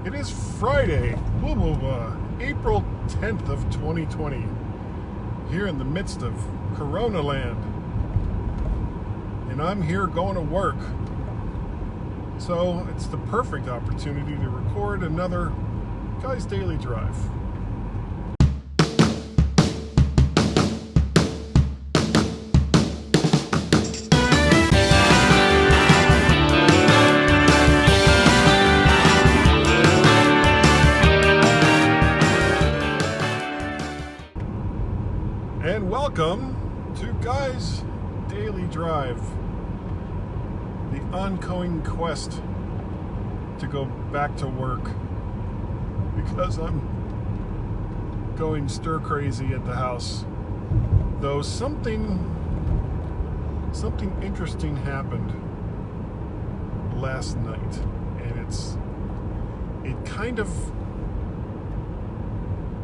It is Friday, April 10th of 2020, here in the midst of Corona land. And I'm here going to work. So it's the perfect opportunity to record another Guy's Daily Drive. And welcome to Guy's Daily Drive, the ongoing quest to go back to work because I'm going stir crazy at the house. Though something interesting happened last night, and it kind of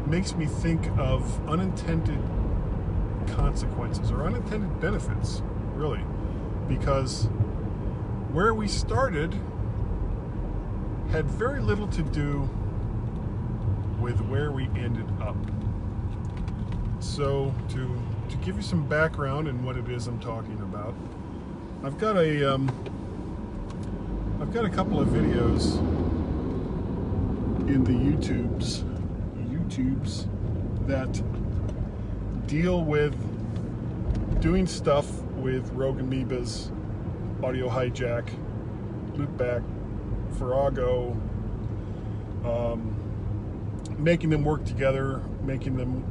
makes me think of unintended consequences or unintended benefits, really, because where we started had very little to do with where we ended up. So to give you some background in what it is I'm talking about, I've got a couple of videos in the YouTubes that deal with doing stuff with Rogue Amoeba's audio hijack, loopback, Farrago, making them work together, making them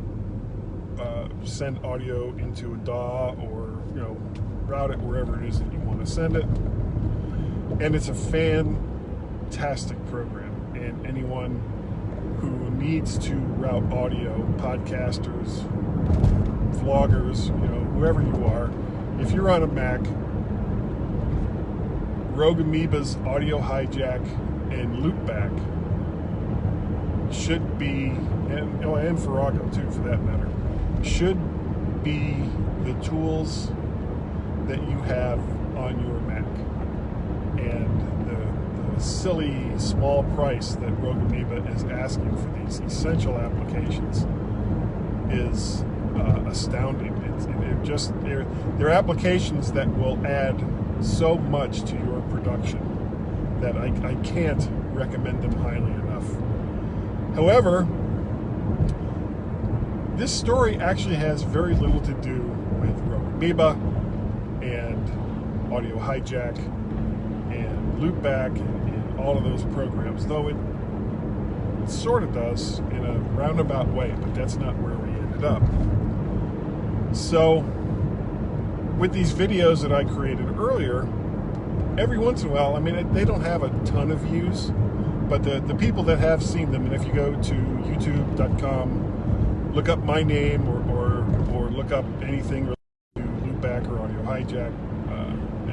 send audio into a DAW or route it wherever it is that you want to send it. And it's a fantastic program, and anyone who needs to route audio, podcasters, vloggers, whoever you are, if you're on a Mac, Rogue Amoeba's audio hijack and loopback should be, and Farrago too for that matter, should be the tools that you have on your Mac. And the silly small price that Rogue Amoeba is asking for these essential applications is astounding. They're applications that will add so much to your production that I can't recommend them highly enough. However, this story actually has very little to do with Rogue Amoeba and audio hijack and loopback and all of those programs, though it sort of does in a roundabout way, but that's not where we ended up. So with these videos that I created earlier, every once in a while, they don't have a ton of views, but the people that have seen them, and if you go to youtube.com, look up my name or look up anything related to loopback or audio hijack,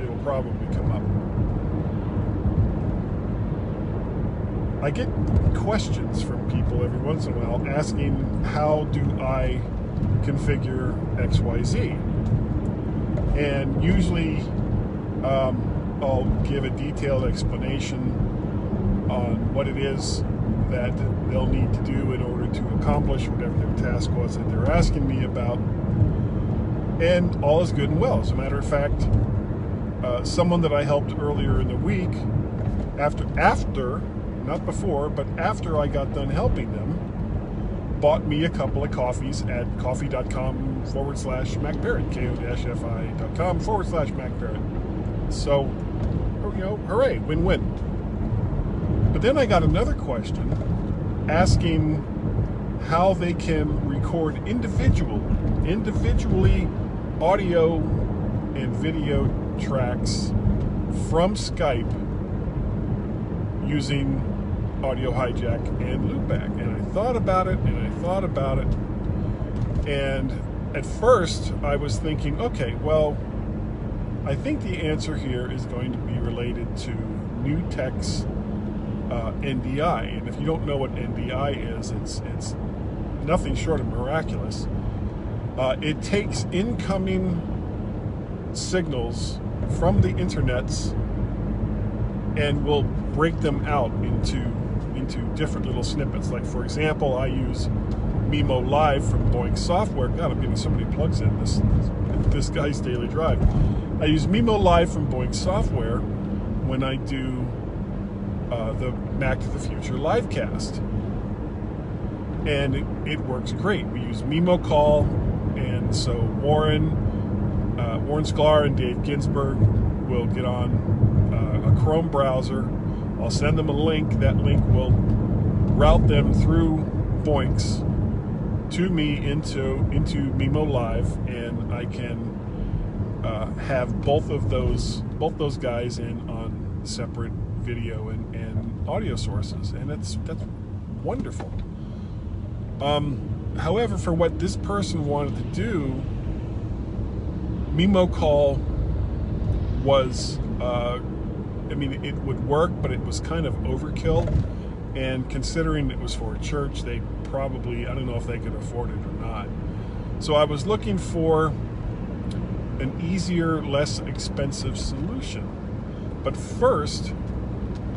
it'll probably come up. I get questions from people every once in a while asking, how do I configure XYZ? And usually I'll give a detailed explanation on what it is that they'll need to do in order to accomplish whatever their task was that they're asking me about. And all is good and well. As a matter of fact, someone that I helped earlier in the week, after, not before, but after I got done helping them, bought me a couple of coffees at coffee.com/MacParrot, ko-fi.com/MacParrot. So, hooray, win-win. But then I got another question asking how they can record individually audio and video tracks from Skype using audio hijack and loopback. And I thought about it, and at first I was thinking, okay, well, I think the answer here is going to be related to New Tech's NDI. And if you don't know what NDI is, it's nothing short of miraculous. It takes incoming signals from the internets and will break them out into into different little snippets. Like, for example, I use Mimo Live from Boink Software. God, I'm getting so many plugs in this guy's daily drive. I use Mimo Live from Boink Software when I do the Mac to the Future livecast. And it works great. We use Mimo Call, and so Warren Sklar and Dave Ginsburg will get on a Chrome browser. I'll send them a link. That link will route them through Boinks to me into Mimo Live, and I can have both those guys in on separate video and audio sources, and that's wonderful. However, for what this person wanted to do, Mimo Call was, it would work, but it was kind of overkill. And considering it was for a church, they probably, I don't know if they could afford it or not. So I was looking for an easier, less expensive solution. But first,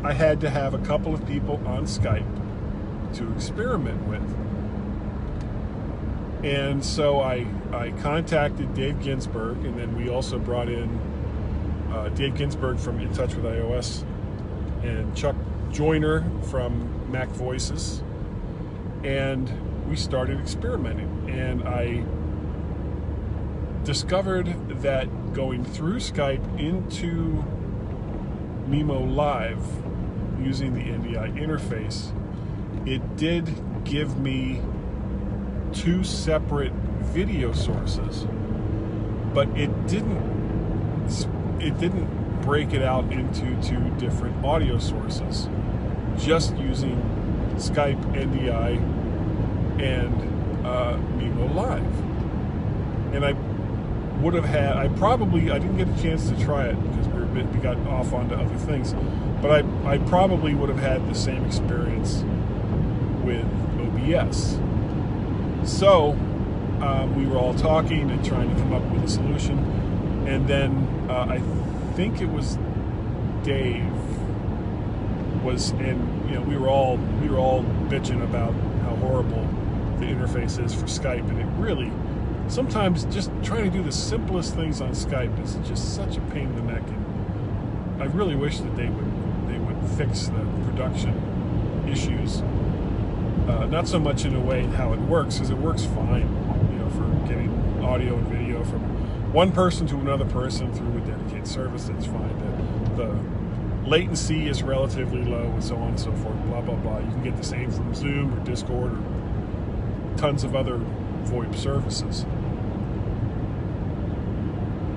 I had to have a couple of people on Skype to experiment with. And so I contacted Dave Ginsburg, and then we also brought in Dave Ginsburg from In Touch with iOS and Chuck Joyner from Mac Voices, and we started experimenting. And I discovered that going through Skype into Mimo Live using the NDI interface, it did give me two separate video sources, but it didn't break it out into two different audio sources, just using Skype, NDI, and Mimo Live. And I didn't get a chance to try it because we got off onto other things, but I probably would have had the same experience with OBS. So we were all talking and trying to come up with a solution, and then I think it was Dave we were all bitching about how horrible the interface is for Skype, and it really, sometimes just trying to do the simplest things on Skype is just such a pain in the neck, and I really wish that they would fix the production issues. Not so much in a way how it works, because it works fine, for getting audio and video from one person to another person through a dedicated service. That's fine. The latency is relatively low, and so on and so forth, blah, blah, blah. You can get the same from Zoom or Discord or tons of other VoIP services.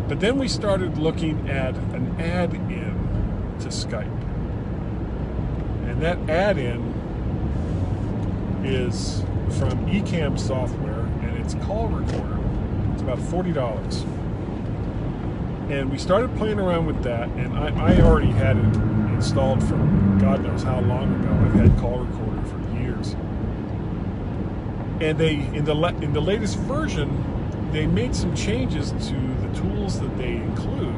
But then we started looking at an add-in to Skype. And that add-in is from Ecamm Software, and it's Call Recorder. It's about $40. And we started playing around with that, and I already had it installed from God knows how long ago. I've had Call Recorder for years. And in the latest version, they made some changes to the tools that they include.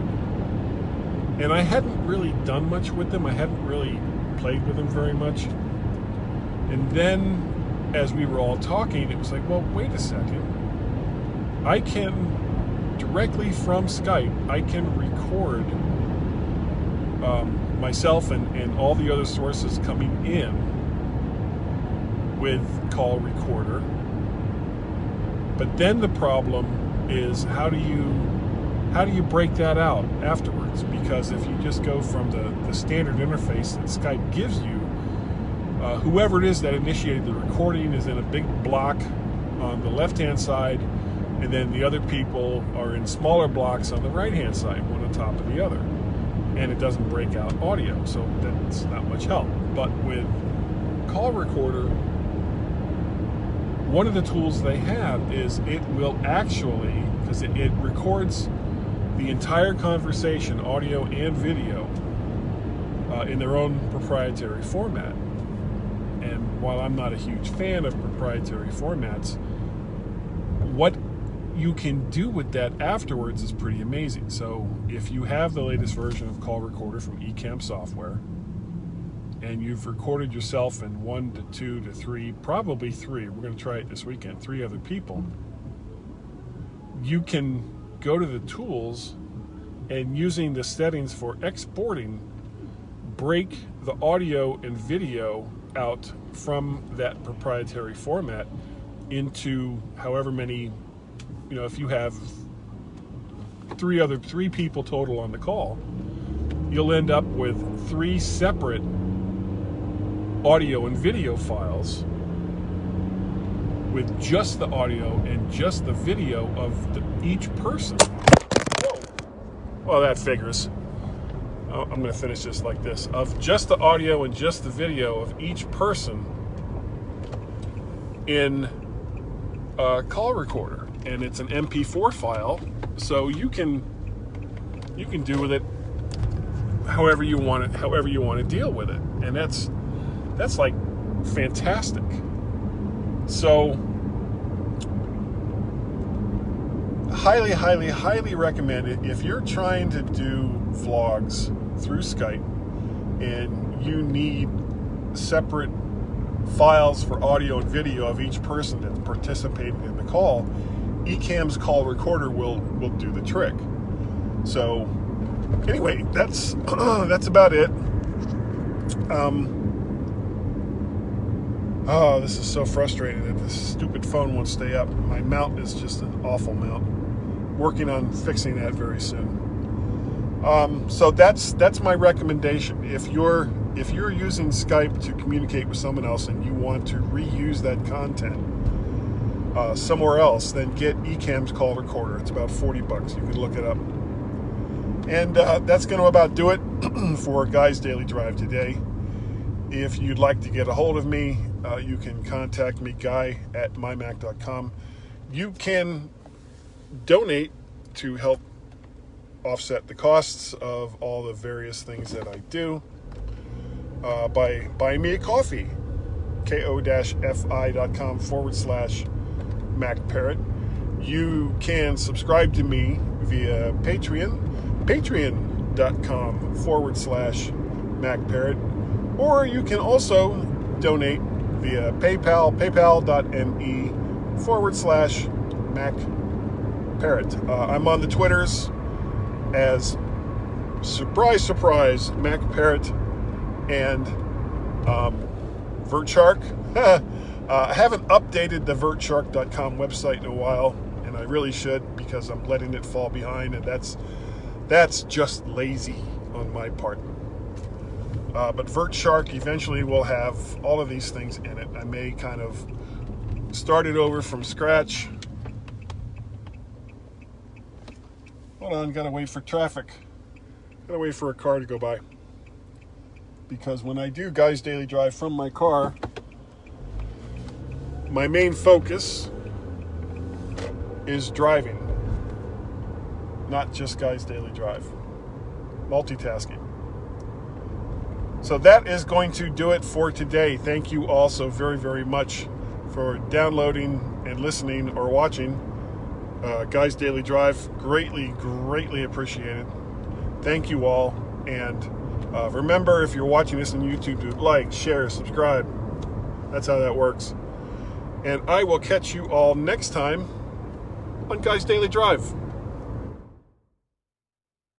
And I hadn't really done much with them. I hadn't really played with them very much. And then, as we were all talking, it was like, well, wait a second. I can, directly from Skype, I can record myself and all the other sources coming in with Call Recorder. But then the problem is, how do you break that out afterwards? Because if you just go from the standard interface that Skype gives you, whoever it is that initiated the recording is in a big block on the left-hand side, and then the other people are in smaller blocks on the right-hand side, one on top of the other. And it doesn't break out audio, so that's not much help. But with Call Recorder, one of the tools they have is it will actually, because it records the entire conversation, audio and video, in their own proprietary format. And while I'm not a huge fan of proprietary formats, what you can do with that afterwards is pretty amazing. So if you have the latest version of Call Recorder from Ecamm Software, and you've recorded yourself and 1 to 2 to 3, probably 3, we're going to try it this weekend, 3 other people, you can go to the tools and, using the settings for exporting, break the audio and video out from that proprietary format into however many, if you have 3 people total on the call, you'll end up with 3 separate audio and video files with just the audio and just the video of each person. Whoa. Well, that figures. I'm going to finish this like this. Of just the audio and just the video of each person in a call recorder. And it's an MP4 file, so you can do with it however you want to deal with it. And that's like fantastic. So highly, highly, highly recommend it. If you're trying to do vlogs through Skype and you need separate files for audio and video of each person that's participating in the call, Ecamm's call recorder will do the trick. So anyway, that's about it. Oh, this is so frustrating that this stupid phone won't stay up. My mount is just an awful mount. Working on fixing that very soon. So that's my recommendation. If you're using Skype to communicate with someone else and you want to reuse that content somewhere else, then get Ecamm's call recorder. It's about $40. You can look it up. And that's going to about do it for Guy's Daily Drive today. If you'd like to get a hold of me, you can contact me, guy@mymac.com. You can donate to help offset the costs of all the various things that I do by buying me a coffee, ko-fi.com/MacParrot. You can subscribe to me via Patreon, patreon.com/MacParrot, or you can also donate via PayPal, paypal.me/MacParrot. I'm on the Twitters as surprise MacParrot and VertShark. I haven't updated the vertshark.com website in a while, and I really should, because I'm letting it fall behind, and that's just lazy on my part. But VertShark eventually will have all of these things in it. I may kind of start it over from scratch. Hold on, gotta wait for traffic. Gotta wait for a car to go by. Because when I do Guy's Daily Drive from my car, my main focus is driving, not just Guy's Daily Drive. Multitasking. So that is going to do it for today. Thank you all so very, very much for downloading and listening or watching Guy's Daily Drive. Greatly, greatly appreciated. Thank you all. And remember, if you're watching this on YouTube, to like, share, subscribe. That's how that works. And I will catch you all next time on Guy's Daily Drive.